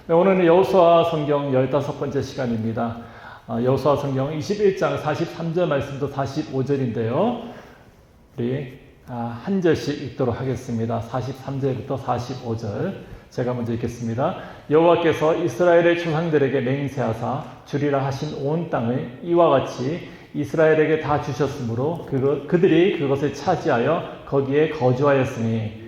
네, 오늘은 여호수아 성경 15번째 시간입니다. 여호수아 성경 21장 43절 말씀도 45절인데요. 우리 한 절씩 읽도록 하겠습니다. 43절부터 45절 제가 먼저 읽겠습니다. 여호와께서 이스라엘의 조상들에게 맹세하사 주리라 하신 온 땅을 이와 같이 이스라엘에게 다 주셨으므로 그들이 그것을 차지하여 거기에 거주하였으니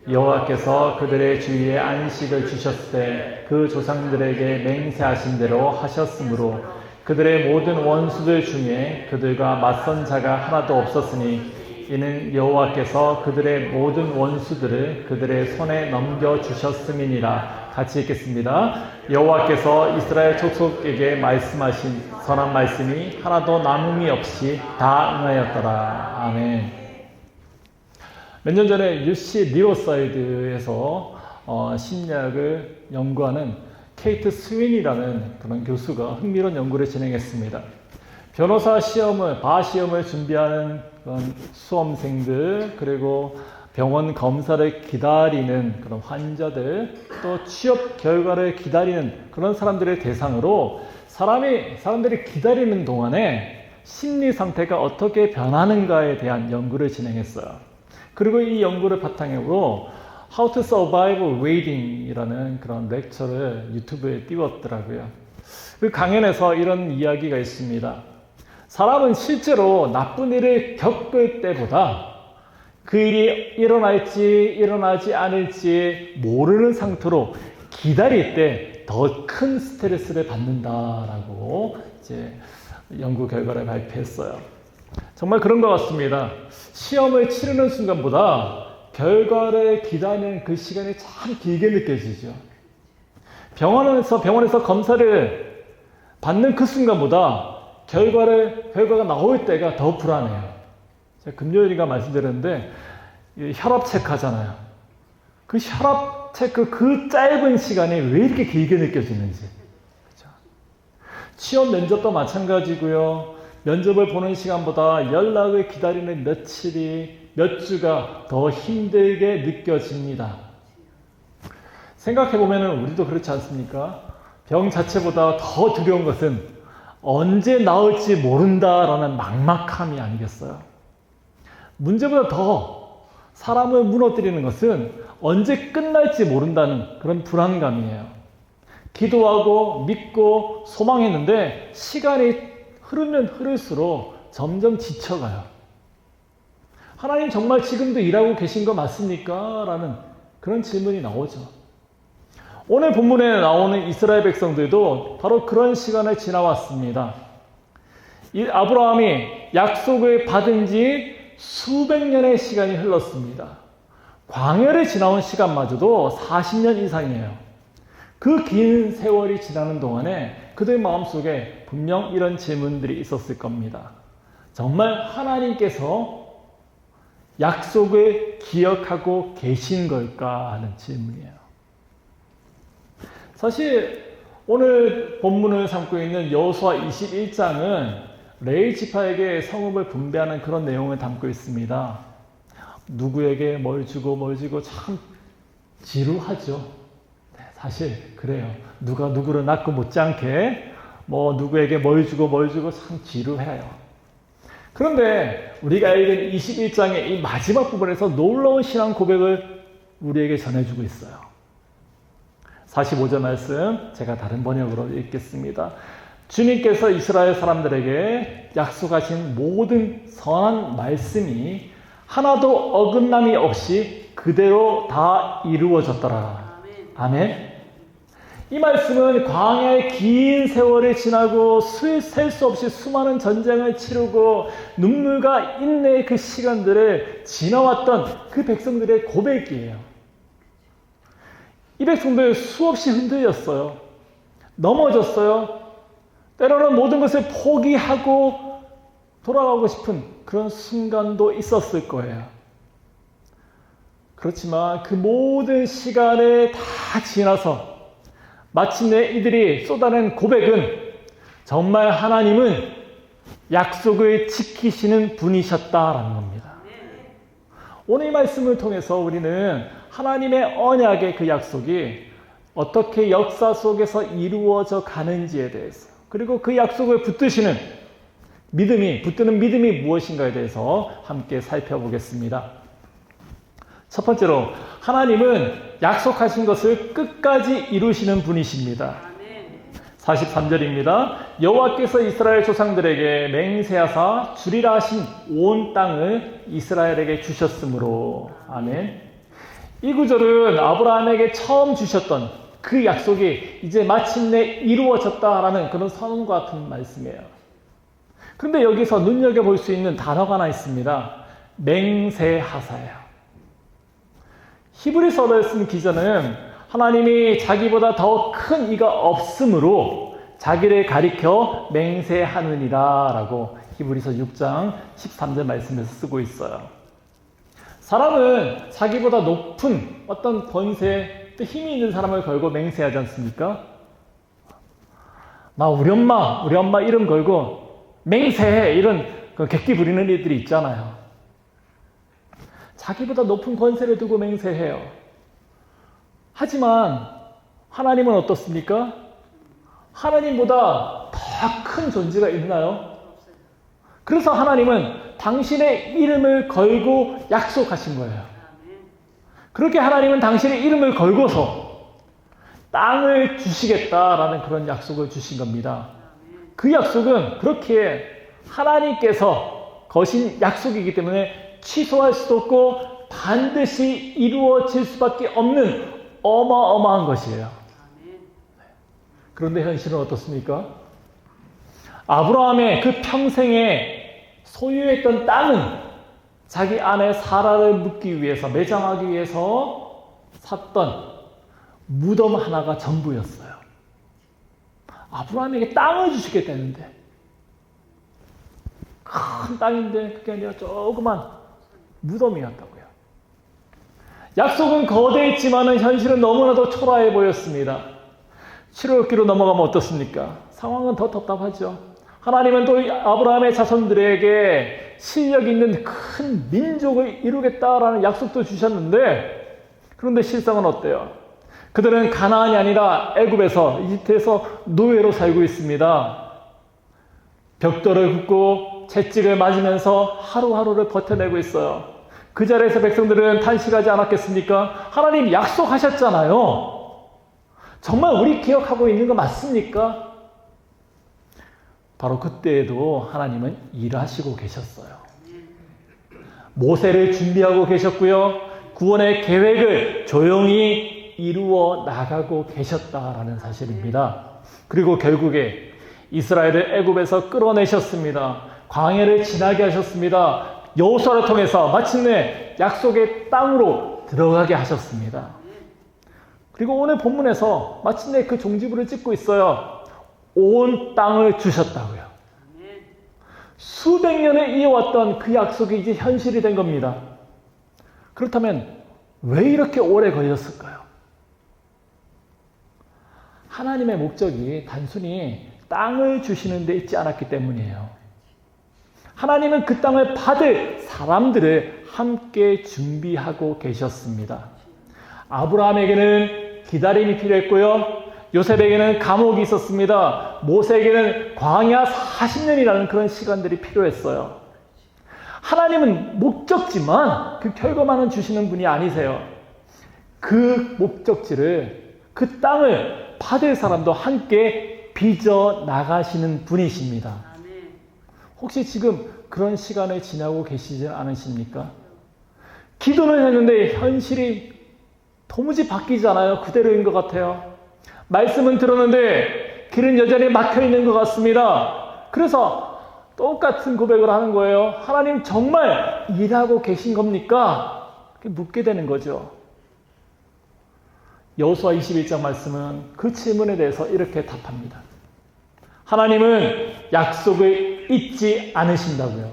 여호와께서 그들의 주위에 안식을 주셨을 때 그 조상들에게 맹세하신 대로 하셨으므로 그들의 모든 원수들 중에 그들과 맞선 자가 하나도 없었으니 이는 여호와께서 그들의 모든 원수들을 그들의 손에 넘겨주셨음이니라. 같이 읽겠습니다. 여호와께서 이스라엘 족속에게 말씀하신 선한 말씀이 하나도 남음이 없이 다 응하였더라. 아멘. 몇 년 전에 UC 리버사이드에서 심리학을 연구하는 케이트 스윈이라는 그런 교수가 흥미로운 연구를 진행했습니다. 변호사 시험을, 바시험을 준비하는 그런 수험생들, 그리고 병원 검사를 기다리는 그런 환자들, 또 취업 결과를 기다리는 그런 사람들을 대상으로 사람들이 기다리는 동안에 심리 상태가 어떻게 변하는가에 대한 연구를 진행했어요. 그리고 이 연구를 바탕으로 How to Survive Waiting이라는 그런 렉처를 유튜브에 띄웠더라고요. 그 강연에서 이런 이야기가 있습니다. 사람은 실제로 나쁜 일을 겪을 때보다 그 일이 일어날지 일어나지 않을지 모르는 상태로 기다릴 때 더 큰 스트레스를 받는다라고 이제 연구 결과를 발표했어요. 정말 그런 것 같습니다. 시험을 치르는 순간보다 결과를 기다리는 그 시간이 참 길게 느껴지죠. 병원에서 검사를 받는 그 순간보다 결과가 나올 때가 더 불안해요. 제가 금요일인가 말씀드렸는데 혈압 체크하잖아요. 그 혈압 체크 그 짧은 시간이 왜 이렇게 길게 느껴지는지. 그렇죠? 취업 면접도 마찬가지고요. 면접을 보는 시간보다 연락을 기다리는 며칠이 몇 주가 더 힘들게 느껴집니다. 생각해보면 우리도 그렇지 않습니까? 병 자체보다 더 두려운 것은 언제 나올지 모른다라는 막막함이 아니겠어요? 문제보다 더 사람을 무너뜨리는 것은 언제 끝날지 모른다는 그런 불안감이에요. 기도하고 믿고 소망했는데 시간이 흐르면 흐를수록 점점 지쳐가요. 하나님 정말 지금도 일하고 계신 거 맞습니까? 라는 그런 질문이 나오죠. 오늘 본문에 나오는 이스라엘 백성들도 바로 그런 시간을 지나왔습니다. 이 아브라함이 약속을 받은 지 수백 년의 시간이 흘렀습니다. 광야를 지나온 시간마저도 40년 이상이에요. 그 긴 세월이 지나는 동안에 그들 마음속에 분명 이런 질문들이 있었을 겁니다. 정말 하나님께서 약속을 기억하고 계신 걸까 하는 질문이에요. 사실 오늘 본문을 삼고 있는 여호수아 21장은 레위 지파에게 성읍을 분배하는 그런 내용을 담고 있습니다. 누구에게 뭘 주고 참 지루하죠. 네, 사실 그래요. 누가 누구를 낳고 못지않게 누구에게 뭘 주고 참 지루해요. 그런데 우리가 읽은 21장의 이 마지막 부분에서 놀라운 신앙 고백을 우리에게 전해주고 있어요. 45절 말씀 제가 다른 번역으로 읽겠습니다. 주님께서 이스라엘 사람들에게 약속하신 모든 선한 말씀이 하나도 어긋남이 없이 그대로 다 이루어졌더라. 아멘. 이 말씀은 광야의 긴 세월이 지나고 셀 수 없이 수많은 전쟁을 치르고 눈물과 인내의 그 시간들을 지나왔던 그 백성들의 고백이에요. 이 백성들 수없이 흔들렸어요. 넘어졌어요. 때로는 모든 것을 포기하고 돌아가고 싶은 그런 순간도 있었을 거예요. 그렇지만 그 모든 시간을 다 지나서 마침내 이들이 쏟아낸 고백은 정말 하나님은 약속을 지키시는 분이셨다라는 겁니다. 오늘 이 말씀을 통해서 우리는 하나님의 언약의 그 약속이 어떻게 역사 속에서 이루어져 가는지에 대해서, 그리고 그 약속을 붙드시는 붙드는 믿음이 무엇인가에 대해서 함께 살펴보겠습니다. 첫 번째로, 하나님은 약속하신 것을 끝까지 이루시는 분이십니다. 43절입니다. 여호와께서 이스라엘 조상들에게 맹세하사 주리라 하신 온 땅을 이스라엘에게 주셨으므로. 아멘. 이 구절은 아브라함에게 처음 주셨던 그 약속이 이제 마침내 이루어졌다라는 그런 선언과 같은 말씀이에요. 그런데 여기서 눈여겨볼 수 있는 단어가 하나 있습니다. 맹세하사예요. 히브리서를 쓴 기자는 하나님이 자기보다 더 큰 이가 없으므로 자기를 가리켜 맹세하느니라 라고 히브리서 6장 13절 말씀에서 쓰고 있어요. 사람은 자기보다 높은 어떤 권세, 또 힘이 있는 사람을 걸고 맹세하지 않습니까? 우리 엄마 이름 걸고 맹세해, 이런 객기 부리는 애들이 있잖아요. 자기보다 높은 권세를 두고 맹세해요. 하지만 하나님은 어떻습니까? 하나님보다 더 큰 존재가 있나요? 그래서 하나님은 당신의 이름을 걸고 약속하신 거예요. 그렇게 하나님은 당신의 이름을 걸고서 땅을 주시겠다라는 그런 약속을 주신 겁니다. 그 약속은 그렇게 하나님께서 거신 약속이기 때문에 취소할 수도 없고 반드시 이루어질 수밖에 없는 어마어마한 것이에요. 그런데 현실은 어떻습니까? 아브라함의 그 평생에 소유했던 땅은 자기 아내 사라를 묻기 위해서, 매장하기 위해서 샀던 무덤 하나가 전부였어요. 아브라함에게 땅을 주시겠다는데, 큰 땅인데 그게 아니라 조그만 무덤이었다고요. 약속은 거대했지만 현실은 너무나도 초라해 보였습니다. 출애굽기로 넘어가면 어떻습니까? 상황은 더 답답하죠. 하나님은 또 아브라함의 자손들에게 실력 있는 큰 민족을 이루겠다라는 약속도 주셨는데, 그런데 실상은 어때요? 그들은 가나안이 아니라 애굽에서, 이집트에서 노예로 살고 있습니다. 벽돌을 굽고 채찍을 맞으면서 하루하루를 버텨내고 있어요. 그 자리에서 백성들은 탄식하지 않았겠습니까? 하나님 약속하셨잖아요. 정말 우리 기억하고 있는 거 맞습니까? 바로 그때에도 하나님은 일하시고 계셨어요. 모세를 준비하고 계셨고요. 구원의 계획을 조용히 이루어 나가고 계셨다라는 사실입니다. 그리고 결국에 이스라엘을 애굽에서 끌어내셨습니다. 광야를 지나게 하셨습니다. 여호수아를 통해서 마침내 약속의 땅으로 들어가게 하셨습니다. 그리고 오늘 본문에서 마침내 그 종지부를 찍고 있어요. 온 땅을 주셨다고요. 수백 년을 이어왔던 그 약속이 이제 현실이 된 겁니다. 그렇다면 왜 이렇게 오래 걸렸을까요? 하나님의 목적이 단순히 땅을 주시는 데 있지 않았기 때문이에요. 하나님은 그 땅을 받을 사람들을 함께 준비하고 계셨습니다. 아브라함에게는 기다림이 필요했고요. 요셉에게는 감옥이 있었습니다. 모세에게는 광야 40년이라는 그런 시간들이 필요했어요. 하나님은 목적지만 그 결과만은 주시는 분이 아니세요. 그 목적지를, 그 땅을 받을 사람도 함께 빚어 나가시는 분이십니다. 혹시 지금 그런 시간을 지나고 계시지 않으십니까? 기도는 했는데 현실이 도무지 바뀌지 않아요. 그대로인 것 같아요. 말씀은 들었는데 길은 여전히 막혀 있는 것 같습니다. 그래서 똑같은 고백을 하는 거예요. 하나님 정말 일하고 계신 겁니까? 묻게 되는 거죠. 여호수아 21장 말씀은 그 질문에 대해서 이렇게 답합니다. 하나님은 약속을 잊지 않으신다고요.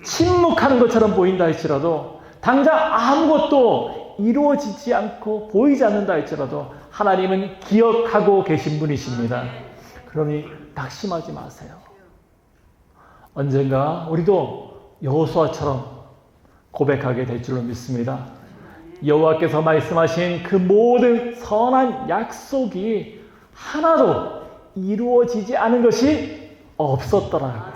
침묵하는 것처럼 보인다 할지라도, 당장 아무것도 이루어지지 않고 보이지 않는다 할지라도 하나님은 기억하고 계신 분이십니다. 그러니 낙심하지 마세요. 언젠가 우리도 여호수아처럼 고백하게 될 줄로 믿습니다. 여호와께서 말씀하신 그 모든 선한 약속이 하나도 이루어지지 않은 것이 없었더라.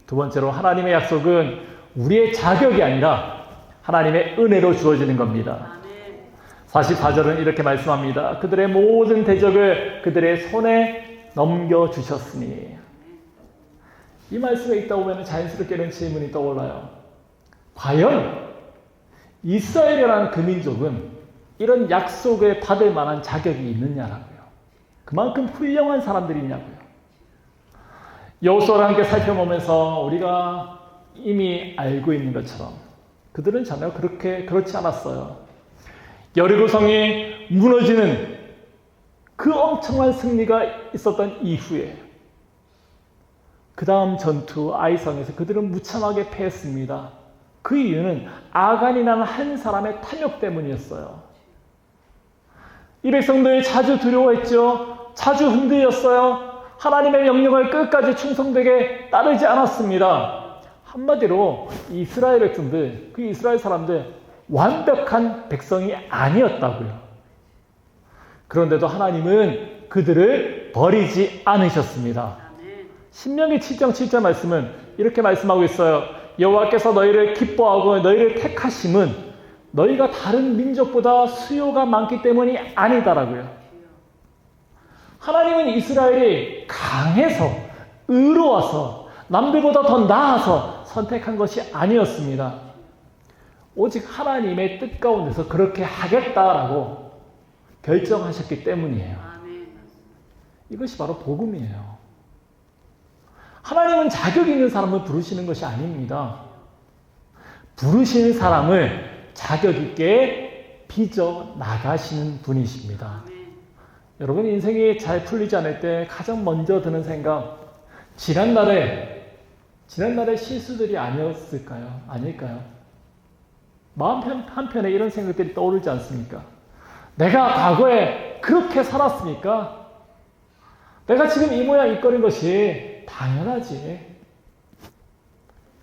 두 번째로 하나님의 약속은 우리의 자격이 아니라 하나님의 은혜로 주어지는 겁니다. 44절은 이렇게 말씀합니다. 그들의 모든 대적을 그들의 손에 넘겨주셨으니. 이 말씀에 있다 보면 자연스럽게 이런 질문이 떠올라요. 과연 이스라엘이라는 그 민족은 이런 약속을 받을 만한 자격이 있느냐라고요. 그만큼 훌륭한 사람들이냐고요. 여호수아를 함께 살펴보면서 우리가 이미 알고 있는 것처럼 그들은 전혀 그렇지 않았어요. 여리고성이 무너지는 그 엄청난 승리가 있었던 이후에 그 다음 전투 아이성에서 그들은 무참하게 패했습니다. 그 이유는 아간이라는 한 사람의 탐욕 때문이었어요. 이 백성들이 자주 두려워했죠. 자주 흔들렸어요. 하나님의 명령을 끝까지 충성되게 따르지 않았습니다. 한마디로 이스라엘 백성들, 그 이스라엘 사람들 완벽한 백성이 아니었다고요. 그런데도 하나님은 그들을 버리지 않으셨습니다. 신명기 7장 7절 말씀은 이렇게 말씀하고 있어요. 여호와께서 너희를 기뻐하고 너희를 택하심은 너희가 다른 민족보다 수요가 많기 때문이 아니다라고요. 하나님은 이스라엘이 강해서 의로워서 남들보다 더 나아서 선택한 것이 아니었습니다. 오직 하나님의 뜻 가운데서 그렇게 하겠다라고 결정하셨기 때문이에요. 이것이 바로 복음이에요. 하나님은 자격 있는 사람을 부르시는 것이 아닙니다. 부르시는 사람을 자격 있게 빚어 나가시는 분이십니다. 여러분 인생이 잘 풀리지 않을 때 가장 먼저 드는 생각, 지난날의 실수들이 아니었을까요? 아닐까요? 마음 한편에 이런 생각들이 떠오르지 않습니까? 내가 과거에 그렇게 살았으니까 내가 지금 이 모양 이 꼴인 것이 당연하지.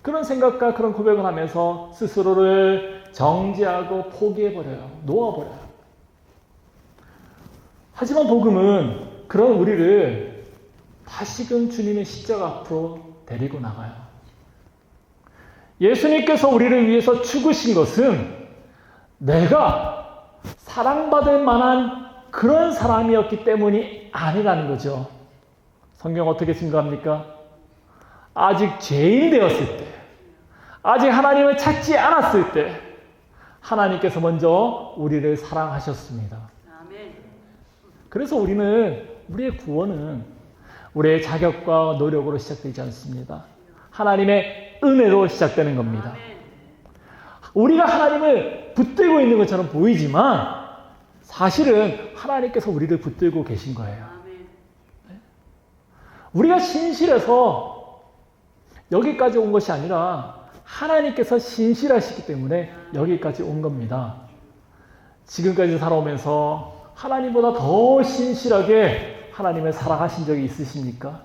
그런 생각과 그런 고백을 하면서 스스로를 정지하고 포기해버려요. 놓아버려요. 하지만 복음은 그런 우리를 다시금 주님의 십자가 앞으로 데리고 나가요. 예수님께서 우리를 위해서 죽으신 것은 내가 사랑받을 만한 그런 사람이었기 때문이 아니라는 거죠. 성경 어떻게 증거합니까? 아직 죄인 되었을 때, 아직 하나님을 찾지 않았을 때 하나님께서 먼저 우리를 사랑하셨습니다. 그래서 우리의 구원은 우리의 자격과 노력으로 시작되지 않습니다. 하나님의 은혜로 시작되는 겁니다. 우리가 하나님을 붙들고 있는 것처럼 보이지만 사실은 하나님께서 우리를 붙들고 계신 거예요. 우리가 신실해서 여기까지 온 것이 아니라 하나님께서 신실하시기 때문에 여기까지 온 겁니다. 지금까지 살아오면서 하나님보다 더 신실하게 하나님을 사랑하신 적이 있으십니까?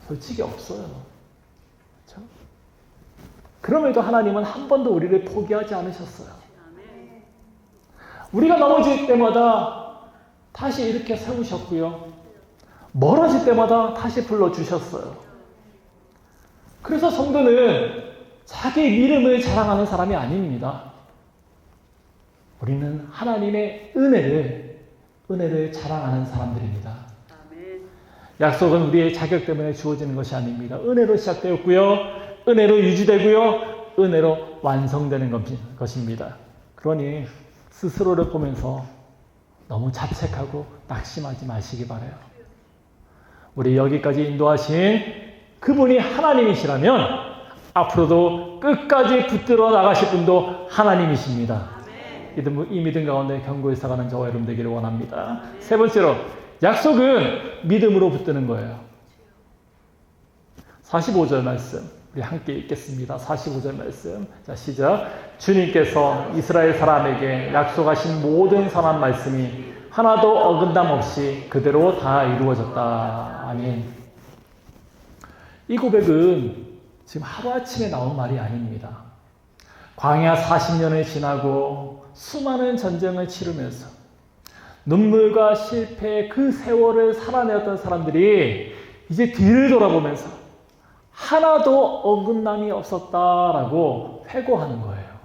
솔직히 없어요. 그렇죠? 그럼에도 하나님은 한 번도 우리를 포기하지 않으셨어요. 우리가 넘어질 때마다 다시 이렇게 세우셨고요. 멀어질 때마다 다시 불러주셨어요. 그래서 성도는 자기 믿음을 자랑하는 사람이 아닙니다. 우리는 하나님의 은혜를 자랑하는 사람들입니다. 약속은 우리의 자격 때문에 주어지는 것이 아닙니다. 은혜로 시작되었고요. 은혜로 유지되고요. 은혜로 완성되는 것입니다. 그러니 스스로를 보면서 너무 자책하고 낙심하지 마시기 바라요. 우리 여기까지 인도하신 그분이 하나님이시라면 앞으로도 끝까지 붙들어 나가실 분도 하나님이십니다. 이 믿음 가운데 견고히 살아가는 저와 여러분 되기를 원합니다. 세 번째로 약속은 믿음으로 붙드는 거예요. 45절 말씀 우리 함께 읽겠습니다. 45절 말씀. 자, 시작. 주님께서 이스라엘 사람에게 약속하신 모든 선한 말씀이 하나도 어긋남 없이 그대로 다 이루어졌다. 아멘. 이 고백은 지금 하루아침에 나온 말이 아닙니다. 광야 40년을 지나고 수많은 전쟁을 치르면서 눈물과 실패의 그 세월을 살아내었던 사람들이 이제 뒤를 돌아보면서 하나도 어긋남이 없었다라고 회고하는 거예요.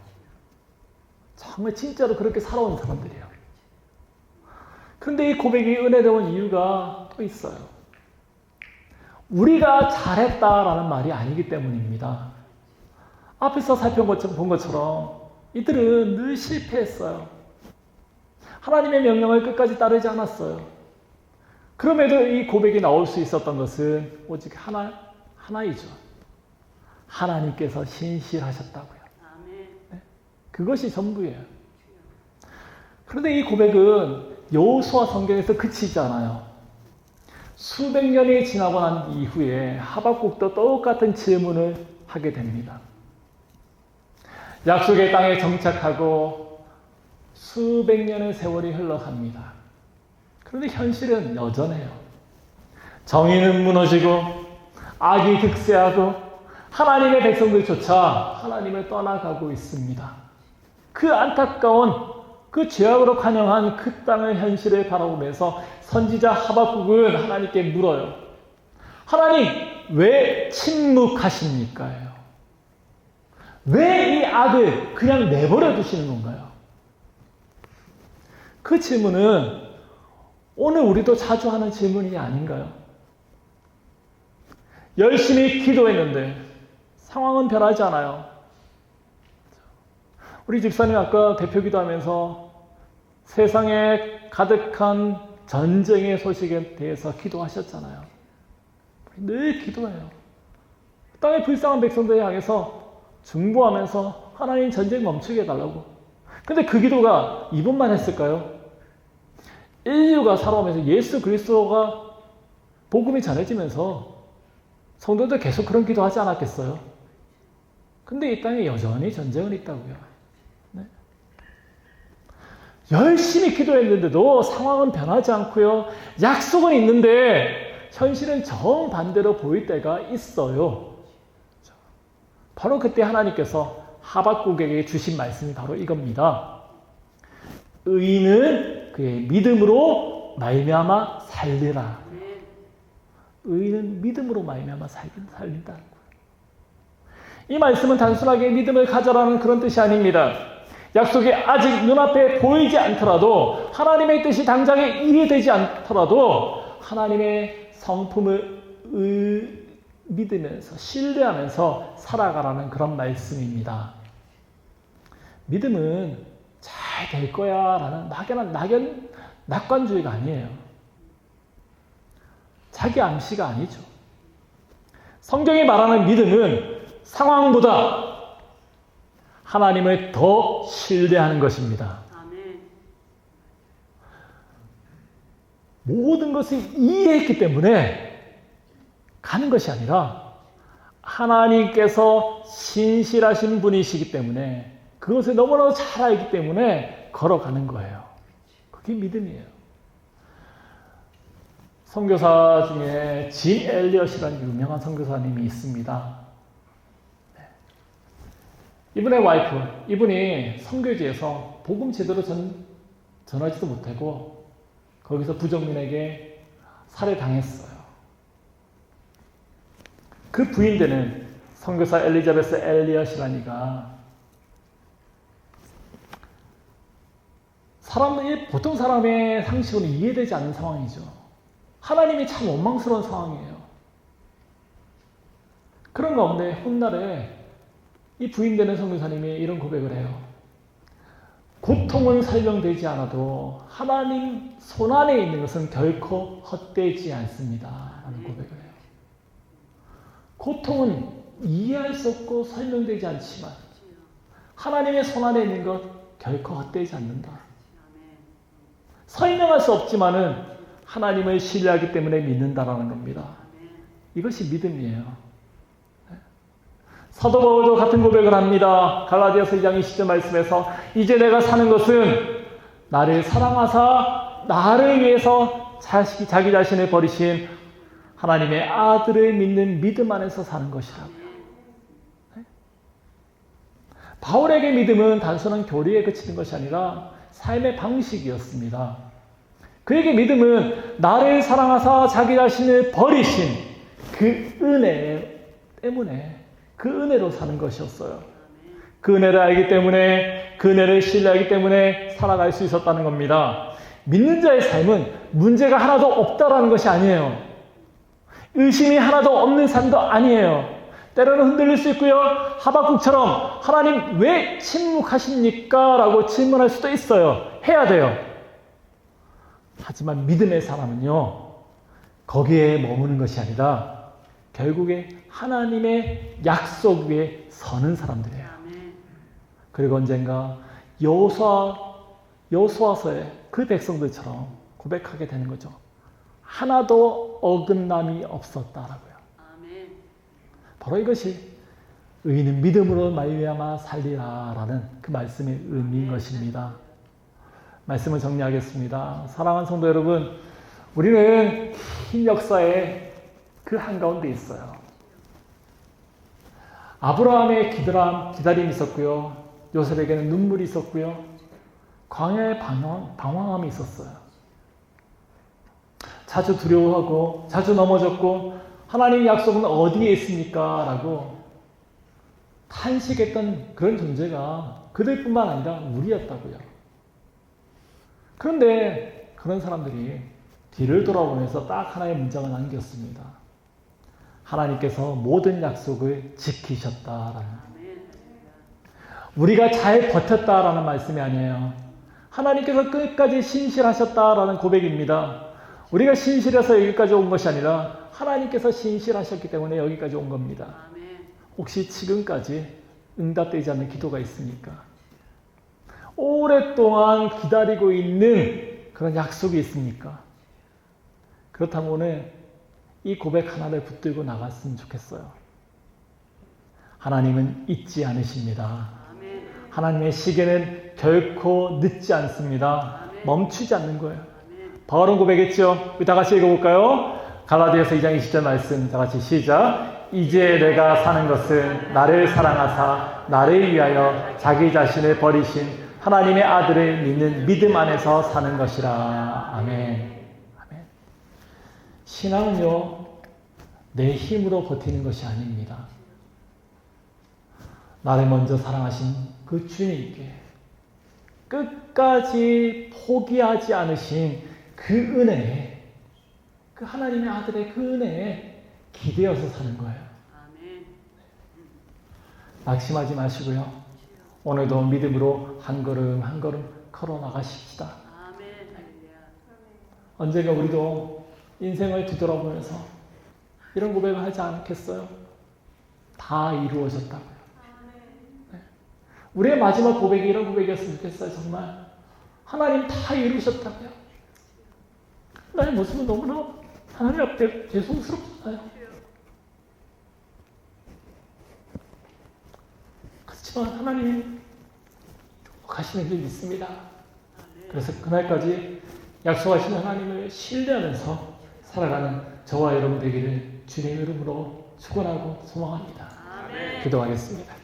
정말 진짜로 그렇게 살아온 사람들이에요. 그런데 이 고백이 은혜로운 이유가 또 있어요. 우리가 잘했다라는 말이 아니기 때문입니다. 앞에서 살펴본 것처럼 이들은 늘 실패했어요. 하나님의 명령을 끝까지 따르지 않았어요. 그럼에도 이 고백이 나올 수 있었던 것은 오직 하나이죠. 하나님께서 신실하셨다고요. 네? 그것이 전부예요. 그런데 이 고백은 여호수아 성경에서 그치지 않아요. 수백 년이 지나고 난 이후에 하박국도 똑같은 질문을 하게 됩니다. 약속의 땅에 정착하고 수백 년의 세월이 흘러갑니다. 그런데 현실은 여전해요. 정의는 무너지고 악이 득세하고 하나님의 백성들조차 하나님을 떠나가고 있습니다. 그 안타까운 그 죄악으로 관영한 그 땅의 현실을 바라보면서 선지자 하박국은 하나님께 물어요. 하나님, 왜 침묵하십니까? 왜 이 악을 그냥 내버려 두시는 건가요? 그 질문은 오늘 우리도 자주 하는 질문이 아닌가요? 열심히 기도했는데 상황은 변하지 않아요. 우리 집사님 아까 대표 기도하면서 세상에 가득한 전쟁의 소식에 대해서 기도하셨잖아요. 늘 기도해요. 땅의 불쌍한 백성들을 향해서 중보하면서 하나님 전쟁 멈추게 해달라고. 근데 그 기도가 이분만 했을까요? 인류가 살아오면서 예수 그리스도가 복음이 전해지면서 성도들 계속 그런 기도하지 않았겠어요? 근데 이 땅에 여전히 전쟁은 있다고요. 네. 열심히 기도했는데도 상황은 변하지 않고요. 약속은 있는데 현실은 정반대로 보일 때가 있어요. 바로 그때 하나님께서 하박국에게 주신 말씀이 바로 이겁니다. 의인은 그의 믿음으로 말미암아 살리라. 의인은 믿음으로 말미암아 살린다는 거예요. 이 말씀은 단순하게 믿음을 가져라는 그런 뜻이 아닙니다. 약속이 아직 눈앞에 보이지 않더라도 하나님의 뜻이 당장에 이해되지 않더라도 하나님의 성품을 믿으면서 신뢰하면서 살아가라는 그런 말씀입니다. 믿음은 잘 될 거야 라는 막연한 낙관주의가 아니에요. 자기 암시가 아니죠. 성경이 말하는 믿음은 상황보다 하나님을 더 신뢰하는 것입니다. 모든 것을 이해했기 때문에 가는 것이 아니라 하나님께서 신실하신 분이시기 때문에 그것을 너무나도 잘 알기 때문에 걸어가는 거예요. 그게 믿음이에요. 선교사 중에 진 엘리엇이라는 유명한 선교사님이 있습니다. 이분의 와이프, 이분이 선교지에서 복음 제대로 전하지도 못하고 거기서 부정민에게 살해당했어요. 그 부인되는 선교사 엘리자베스 엘리엇이라니가 보통 사람의 상식으로 이해되지 않는 상황이죠. 하나님이 참 원망스러운 상황이에요. 그런 가운데 훗날에 이 부인되는 선교사님이 이런 고백을 해요. 고통은 설명되지 않아도 하나님 손안에 있는 것은 결코 헛되지 않습니다. 라는 고백을 해요. 고통은 이해할 수 없고 설명되지 않지만 하나님의 손안에 있는 것 결코 헛되지 않는다. 설명할 수 없지만은 하나님을 신뢰하기 때문에 믿는다라는 겁니다. 이것이 믿음이에요. 사도 바울도 같은 고백을 합니다. 갈라디아서 2장 20절 말씀에서 이제 내가 사는 것은 나를 사랑하사 나를 위해서 자기 자신을 버리신 하나님의 아들을 믿는 믿음 안에서 사는 것이라고요. 바울에게 믿음은 단순한 교리에 그치는 것이 아니라 삶의 방식이었습니다. 그에게 믿음은 나를 사랑하사 자기 자신을 버리신 그 은혜 때문에 그 은혜로 사는 것이었어요. 그 은혜를 알기 때문에 그 은혜를 신뢰하기 때문에 살아갈 수 있었다는 겁니다. 믿는 자의 삶은 문제가 하나도 없다라는 것이 아니에요. 의심이 하나도 없는 삶도 아니에요. 때로는 흔들릴 수 있고요. 하박국처럼 하나님 왜 침묵하십니까? 라고 질문할 수도 있어요. 해야 돼요. 하지만 믿음의 사람은요, 거기에 머무는 것이 아니라 결국에 하나님의 약속 위에 서는 사람들이에요. 그리고 언젠가 여호수아서의 그 백성들처럼 고백하게 되는 거죠. 하나도 어긋남이 없었다라고요. 바로 이것이 의인은 믿음으로 말미암아 살리라라는 그 말씀의 의미인 것입니다. 말씀을 정리하겠습니다. 사랑하는 성도 여러분, 우리는 긴 역사의 그 한가운데 있어요. 아브라함의 기다림이 있었고요. 요셉에게는 눈물이 있었고요. 광야의 방황함이 있었어요. 자주 두려워하고 자주 넘어졌고 하나님의 약속은 어디에 있습니까? 라고 탄식했던 그런 존재가 그들뿐만 아니라 우리였다고요. 그런데 그런 사람들이 뒤를 돌아보면서 딱 하나의 문장을 남겼습니다. 하나님께서 모든 약속을 지키셨다라는. 우리가 잘 버텼다라는 말씀이 아니에요. 하나님께서 끝까지 신실하셨다라는 고백입니다. 우리가 신실해서 여기까지 온 것이 아니라 하나님께서 신실하셨기 때문에 여기까지 온 겁니다. 혹시 지금까지 응답되지 않는 기도가 있습니까? 오랫동안 기다리고 있는 그런 약속이 있습니까? 그렇다면 오늘 이 고백 하나를 붙들고 나갔으면 좋겠어요. 하나님은 잊지 않으십니다. 하나님의 시계는 결코 늦지 않습니다. 멈추지 않는 거예요. 바울은 고백했죠. 우리 다 같이 읽어볼까요? 갈라디아서 2장 20절 말씀 다 같이 시작. 이제 내가 사는 것은 나를 사랑하사 나를 위하여 자기 자신을 버리신 하나님의 아들을 믿는 믿음 안에서 사는 것이라. 아멘. 아멘. 신앙은요, 내 힘으로 버티는 것이 아닙니다. 나를 먼저 사랑하신 그 주님께 끝까지 포기하지 않으신 그 은혜에, 그 하나님의 아들의 그 은혜에 기대어서 사는 거예요. 낙심하지 마시고요. 오늘도 믿음으로 한 걸음 한 걸음 걸어 나가십시다. 언젠가 우리도 인생을 뒤돌아보면서 이런 고백을 하지 않겠어요? 다 이루어졌다고요. 네. 우리의 마지막 고백이 이런 고백이었으면 좋겠어요. 정말 하나님 다 이루셨다고요. 나의 모습은 너무나 하나님 앞에 죄송스럽잖아요. 그렇지만 하나님이 가시는 길 믿습니다. 그래서 그날까지 약속하신 하나님을 신뢰하면서 살아가는 저와 여러분 되기를 주님의 이름으로 축원하고 소망합니다. 기도하겠습니다.